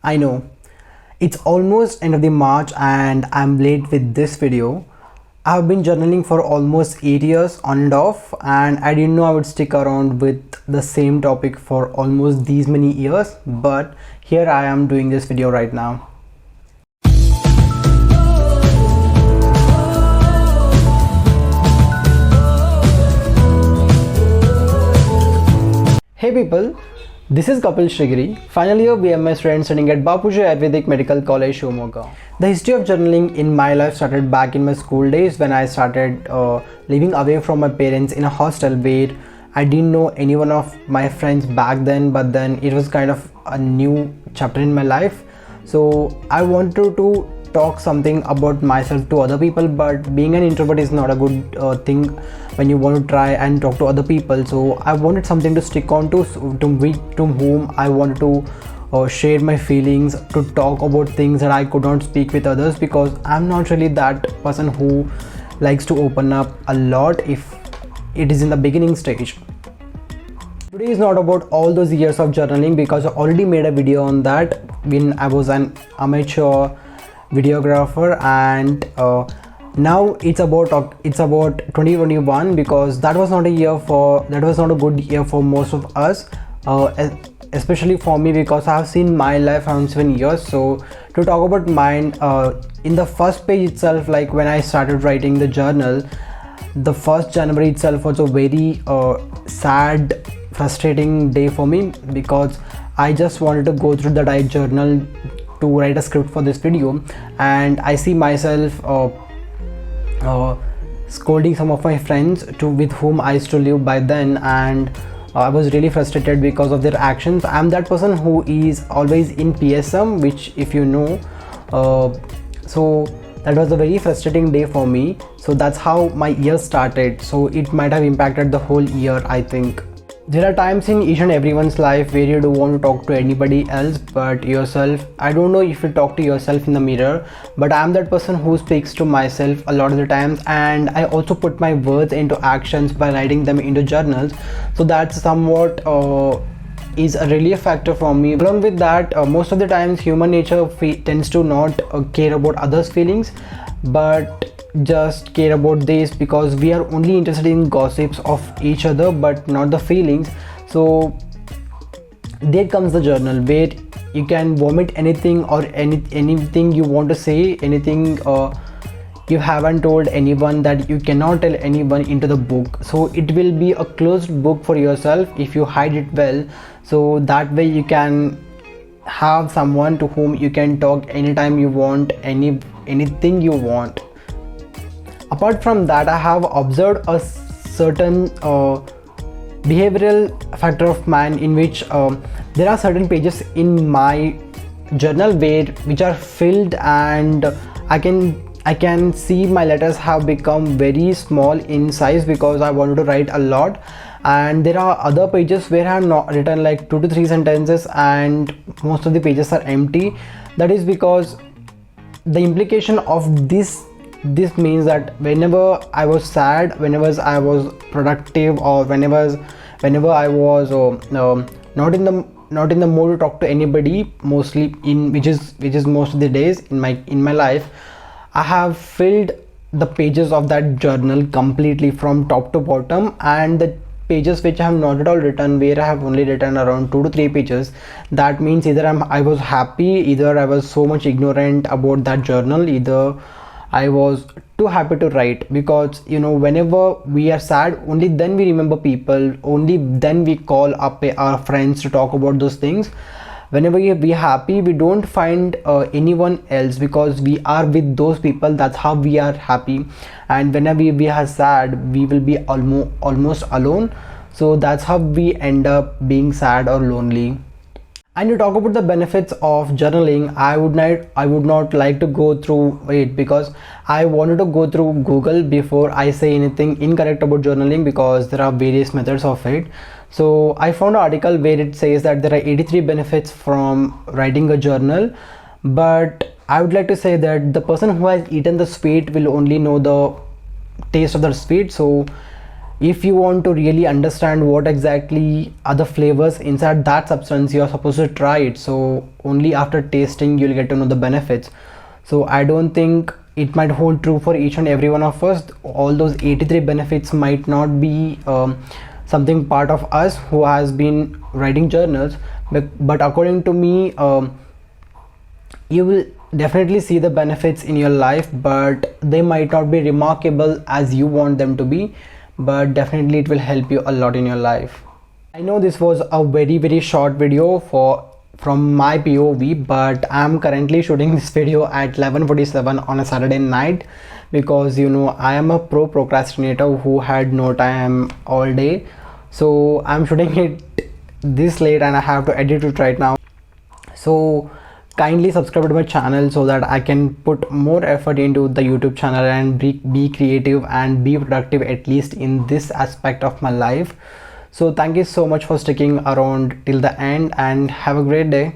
I know it's almost end of the March and I'm late with this video. I've been journaling for almost 8 years on and off, and I didn't know I would stick around with the same topic for almost these many years, but here I am doing this video right now. Hey people, this is Kapil Shrigiri, final year BMS student studying at Bapuji Ayurvedic Medical College, Shivamogga. The history of journaling in my life started back in my school days when I started living away from my parents in a hostel where I didn't know any one of my friends back then, but then it was kind of a new chapter in my life. So I wanted to talk something about myself to other people, but being an introvert is not a good thing when you want to try and talk to other people. So I wanted something to stick on to whom I wanted to share my feelings, to talk about things that I could not speak with others, because I'm not really that person who likes to open up a lot if it is in the beginning stage. Today is not about all those years of journaling, because I already made a video on that when I was an amateur videographer, and now it's about 2021, because that was not a good year for most of us, especially for me, because I have seen my life around 7 years. So to talk about mine, in the first page itself, like when I started writing the journal, the 1st January itself was a very sad, frustrating day for me, because I just wanted to go through the diet journal to write a script for this video, and I see myself scolding some of my friends with whom I used to live by then, and I was really frustrated because of their actions. I'm that person who is always in PSM, which if you know, so that was a very frustrating day for me. So that's how my year started. So it might have impacted the whole year, I think. There are times in each and everyone's life where you don't want to talk to anybody else but yourself. I don't know if you talk to yourself in the mirror, but I'm that person who speaks to myself a lot of the times, and I also put my words into actions by writing them into journals. So that's somewhat is a relief factor for me. Along with that, most of the times human nature tends to not care about others' feelings, but just care about this, because we are only interested in gossips of each other but not the feelings. So there comes the journal where you can vomit anything or anything you want to say, anything you haven't told anyone, that you cannot tell anyone, into the book. So it will be a closed book for yourself if you hide it well. So that way you can have someone to whom you can talk anytime you want, anything you want. Apart from that, I have observed a certain behavioral factor of mine, in which there are certain pages in my journal which are filled, and I can see my letters have become very small in size because I wanted to write a lot. And there are other pages where I have not written like 2 to 3 sentences, and most of the pages are empty. That is because the implication of this means that whenever I was sad, whenever I was productive, or whenever I was not in the mood to talk to anybody, mostly which is most of the days in my life, I have filled the pages of that journal completely from top to bottom. And the pages which I have not at all written, where I have only written around 2 to 3 pages, that means either I was happy, either I was so much ignorant about that journal, either I was too happy to write. Because whenever we are sad, only then we remember people, only then we call up our friends to talk about those things. Whenever we are happy, we don't find anyone else, because we are with those people. That's how we are happy. And whenever we are sad, we will be almost alone. So that's how we end up being sad or lonely. And to talk about the benefits of journaling, I would not like to go through it, because I wanted to go through Google before I say anything incorrect about journaling, because there are various methods of it. So I found an article where it says that there are 83 benefits from writing a journal, but I would like to say that the person who has eaten the sweet will only know the taste of the sweet. So if you want to really understand what exactly are the flavors inside that substance, you're supposed to try it. So only after tasting you'll get to know the benefits. So I don't think it might hold true for each and every one of us. All those 83 benefits might not be something part of us who has been writing journals, but according to me, you will definitely see the benefits in your life, but they might not be remarkable as you want them to be, but definitely it will help you a lot in your life. I know this was a very short video from my POV, but I'm currently shooting this video at 11:47 on a Saturday night, because you know I am a pro procrastinator who had no time all day. So I'm shooting it this late and I have to edit it right now. So kindly subscribe to my channel so that I can put more effort into the YouTube channel and be creative and be productive, at least in this aspect of my life. So thank you so much for sticking around till the end, and have a great day.